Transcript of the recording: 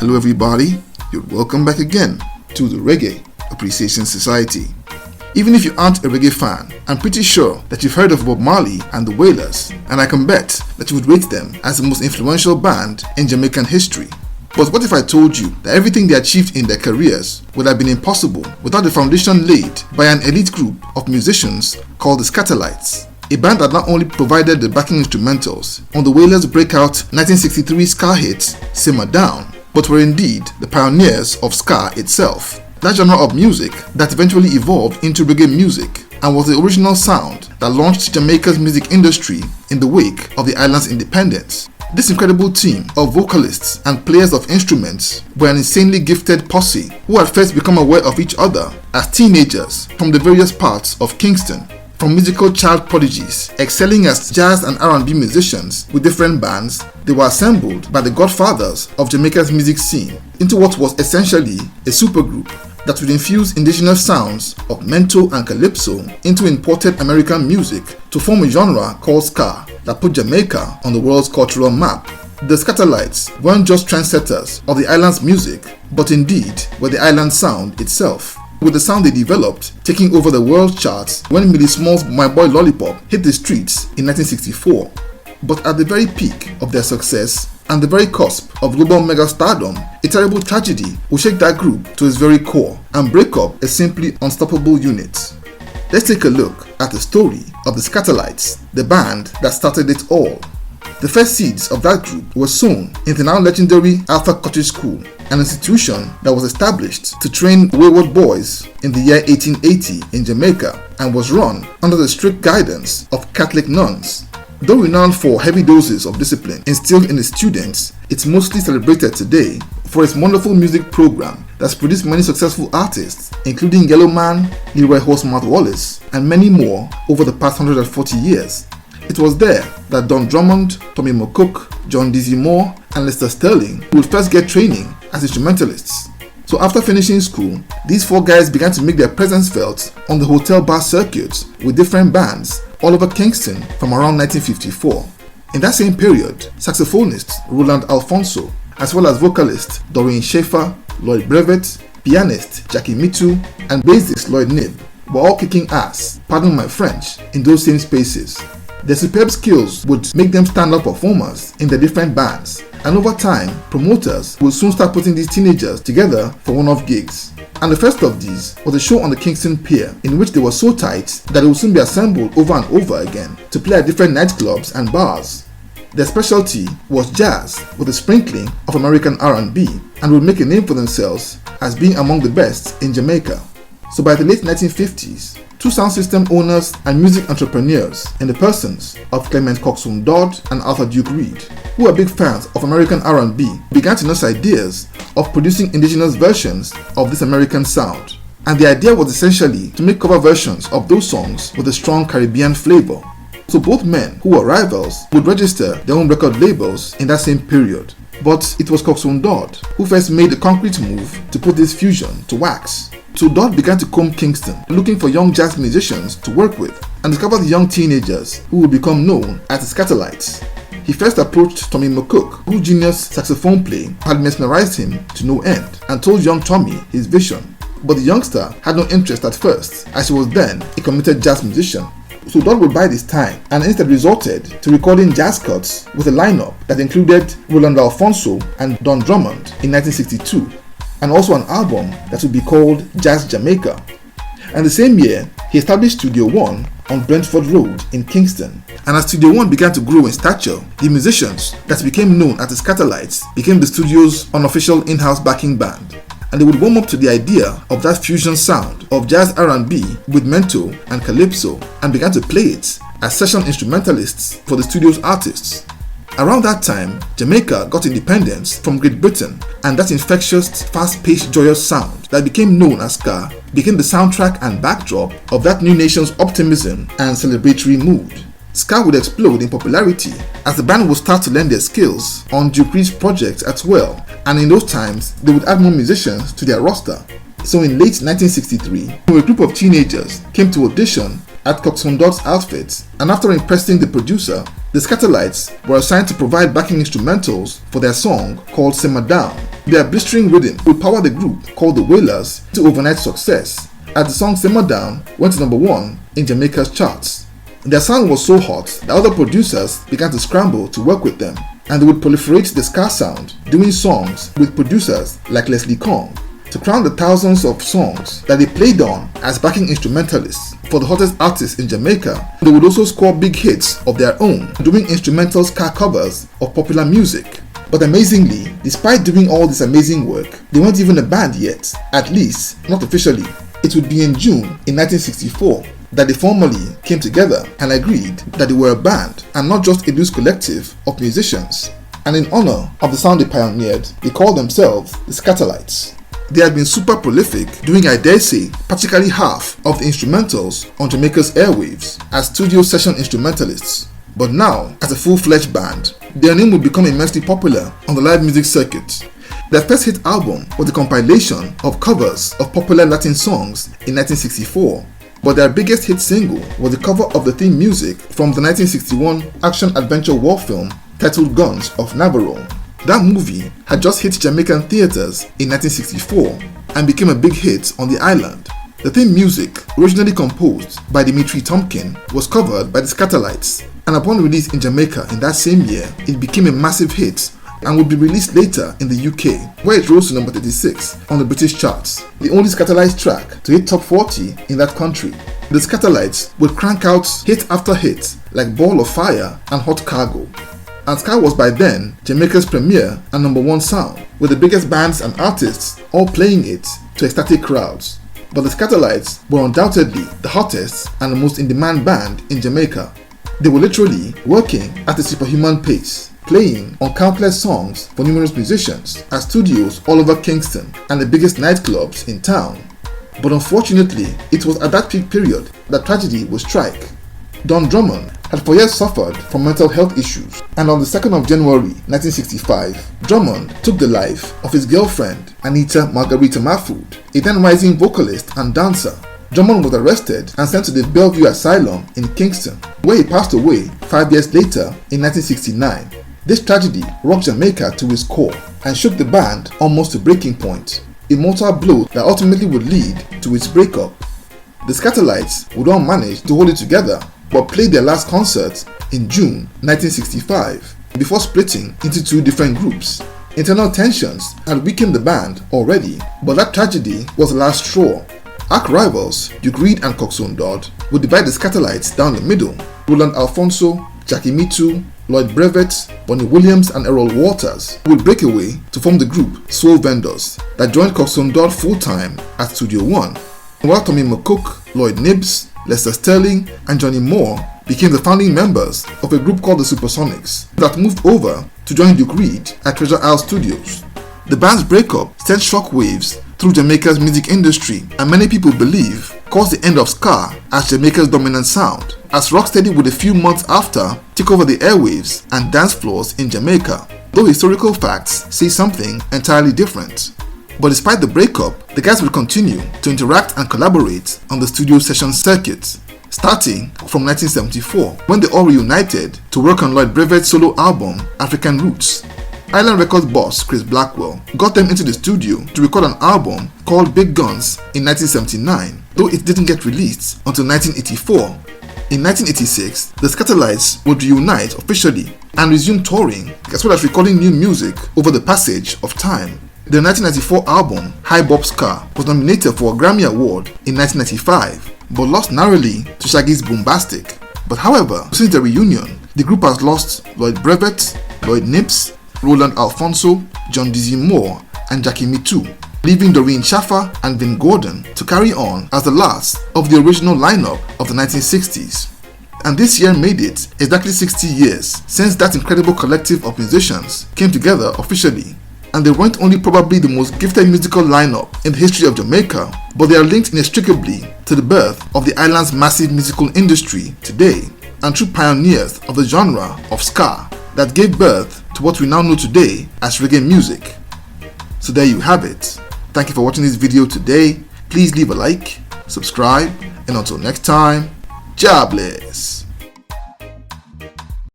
Hello everybody, you're welcome back again to the Reggae Appreciation Society. Even if you aren't a reggae fan, I'm pretty sure that you've heard of Bob Marley and the Wailers, and I can bet that you would rate them as the most influential band in Jamaican history. But what if I told you that everything they achieved in their careers would have been impossible without the foundation laid by an elite group of musicians called the SKATALITES? A band that not only provided the backing instrumentals on the Wailers' breakout 1963 ska hit Simmer Down, but were indeed the pioneers of ska itself, that genre of music that eventually evolved into reggae music and was the original sound that launched Jamaica's music industry in the wake of the island's independence. This incredible team of vocalists and players of instruments were an insanely gifted posse who had first become aware of each other as teenagers from the various parts of Kingston. From musical child prodigies excelling as jazz and R&B musicians with different bands, they were assembled by the godfathers of Jamaica's music scene into what was essentially a supergroup that would infuse indigenous sounds of mento and calypso into imported American music to form a genre called ska that put Jamaica on the world's cultural map. The SKATALITES weren't just trendsetters of the island's music, but indeed were the island sound itself, with the sound they developed taking over the world charts when Millie Small's My Boy Lollipop hit the streets in 1964. But at the very peak of their success and the very cusp of global megastardom, a terrible tragedy will shake that group to its very core and break up a simply unstoppable unit. Let's take a look at the story of the SKATALITES, the band that started it all. The first seeds of that group were sown in the now legendary Alpha Cottage School, an institution that was established to train wayward boys in the year 1880 in Jamaica and was run under the strict guidance of Catholic nuns. Though renowned for heavy doses of discipline instilled in its students, it's mostly celebrated today for its wonderful music program that's produced many successful artists, including Yellowman, Leroy Horsemouth Wallace, and many more over the past 140 years. It was there that Don Drummond, Tommy McCook, John Dizzy Moore, and Lester Sterling would first get training as instrumentalists. So after finishing school, these four guys began to make their presence felt on the hotel bar circuit with different bands all over Kingston from around 1954. In that same period, saxophonist Roland Alfonso, as well as vocalist Doreen Schaefer, Lloyd Brevet, pianist Jackie Mitu, and bassist Lloyd Knibb were all kicking ass, pardon my French, in those same spaces. Their superb skills would make them stand-up performers in their different bands, and over time, promoters would soon start putting these teenagers together for one-off gigs. And the first of these was a show on the Kingston Pier, in which they were so tight that they would soon be assembled over and over again to play at different nightclubs and bars. Their specialty was jazz with a sprinkling of American R&B, and would make a name for themselves as being among the best in Jamaica. So by the late 1950s, two sound system owners and music entrepreneurs in the persons of Clement Coxswain Dodd and Arthur Duke Reid, who were big fans of American R&B, began to nurse ideas of producing indigenous versions of this American sound. And the idea was essentially to make cover versions of those songs with a strong Caribbean flavor. So both men, who were rivals, would register their own record labels in that same period. But it was Coxswain Dodd who first made a concrete move to put this fusion to wax. So Dodd began to comb Kingston, looking for young jazz musicians to work with, and discovered the young teenagers who would become known as the SKATALITES. He first approached Tommy McCook, whose genius saxophone playing had mesmerized him to no end, and told young Tommy his vision. But the youngster had no interest at first, as he was then a committed jazz musician. So Dodd would bide his time and instead resorted to recording jazz cuts with a lineup that included Roland Alfonso and Don Drummond in 1962. And also an album that would be called Jazz Jamaica. And the same year, he established Studio One on Brentford Road in Kingston. And as Studio One began to grow in stature, the musicians that became known as the SKATALITES became the studio's unofficial in-house backing band. And they would warm up to the idea of that fusion sound of jazz R&B with mento and calypso, and began to play it as session instrumentalists for the studio's artists. Around that time, Jamaica got independence from Great Britain, and that infectious, fast-paced, joyous sound that became known as ska became the soundtrack and backdrop of that new nation's optimism and celebratory mood. Ska would explode in popularity as the band would start to lend their skills on Duke Reid's projects as well, and in those times, they would add more musicians to their roster. So in late 1963, a group of teenagers came to audition at Coxswain Dodd's outfit, and after impressing the producer, the SKATALITES were assigned to provide backing instrumentals for their song called Simmer Down. Their blistering rhythm would power the group called the Wailers to overnight success, as the song Simmer Down went to number 1 in Jamaica's charts. Their sound was so hot that other producers began to scramble to work with them, and they would proliferate the ska sound, doing songs with producers like Leslie Kong. To crown the thousands of songs that they played on as backing instrumentalists for the hottest artists in Jamaica, they would also score big hits of their own, doing instrumental ska covers of popular music. But amazingly, despite doing all this amazing work, they weren't even a band yet, at least not officially. It would be in June in 1964 that they formally came together and agreed that they were a band and not just a loose collective of musicians. And in honor of the sound they pioneered, they called themselves the SKATALITES. They had been super prolific, doing I dare say practically half of the instrumentals on Jamaica's airwaves as studio session instrumentalists. But now, as a full-fledged band, their name would become immensely popular on the live music circuit. Their first hit album was a compilation of covers of popular Latin songs in 1964, but their biggest hit single was the cover of the theme music from the 1961 action-adventure war film titled Guns of Navarone. That movie had just hit Jamaican theaters in 1964 and became a big hit on the island. The theme music, originally composed by Dimitri Tompkin, was covered by the SKATALITES, and upon release in Jamaica in that same year, it became a massive hit and would be released later in the UK, where it rose to number 36 on the British charts, the only SKATALITES track to hit top 40 in that country. The SKATALITES would crank out hit after hit like Ball of Fire and Hot Cargo. And ska was by then Jamaica's premier and number 1 sound, with the biggest bands and artists all playing it to ecstatic crowds. But the SKATALITES were undoubtedly the hottest and the most in-demand band in Jamaica. They were literally working at a superhuman pace, playing on countless songs for numerous musicians at studios all over Kingston and the biggest nightclubs in town. But unfortunately, it was at that peak period that tragedy would strike. Don Drummond had for years suffered from mental health issues, and on the 2nd of January 1965, Drummond took the life of his girlfriend, Anita Margarita Mahfood, a then rising vocalist and dancer. Drummond was arrested and sent to the Bellevue Asylum in Kingston, where he passed away 5 years later in 1969. This tragedy rocked Jamaica to its core and shook the band almost to breaking point, a mortal blow that ultimately would lead to its breakup. The SKATALITES would all manage to hold it together, but played their last concert in June 1965 before splitting into 2 different groups. Internal tensions had weakened the band already, but that tragedy was the last straw. Arch rivals Duke Reid and Coxsone Dodd would divide the SKATALITES down the middle. Roland Alfonso, Jackie Mitu, Lloyd Brevet, Bonnie Williams and Errol Waters would break away to form the group Soul Vendors that joined Coxsone Dodd full-time at Studio One, while Tommy McCook, Lloyd Nibbs, Lester Sterling and Johnny Moore became the founding members of a group called the Supersonics that moved over to join Duke Reid at Treasure Isle Studios. The band's breakup sent shockwaves through Jamaica's music industry and many people believe caused the end of ska as Jamaica's dominant sound, as rocksteady would a few months after take over the airwaves and dance floors in Jamaica, though historical facts say something entirely different. But despite the breakup, the guys would continue to interact and collaborate on the studio session circuit, starting from 1974 when they all reunited to work on Lloyd Brevet's solo album African Roots. Island Records boss Chris Blackwell got them into the studio to record an album called Big Guns in 1979, though it didn't get released until 1984. In 1986, the SKATALITES would reunite officially and resume touring, as well as recording new music over the passage of time. Their 1994 album, High Bob Ska, was nominated for a Grammy Award in 1995, but lost narrowly to Shaggy's Boombastic. But however, since the reunion, the group has lost Lloyd Brevet, Lloyd Nibbs, Roland Alfonso, John Dizzy Moore, and Jackie Mitu, leaving Doreen Shaffer and Vin Gordon to carry on as the last of the original lineup of the 1960s. And this year made it exactly 60 years since that incredible collective of musicians came together officially. And they weren't only probably the most gifted musical lineup in the history of Jamaica, but they are linked inextricably to the birth of the island's massive musical industry today, and true pioneers of the genre of ska that gave birth to what we now know today as reggae music. So there you have it. Thank you for watching this video today. Please leave a like, subscribe, and until next time, God bless.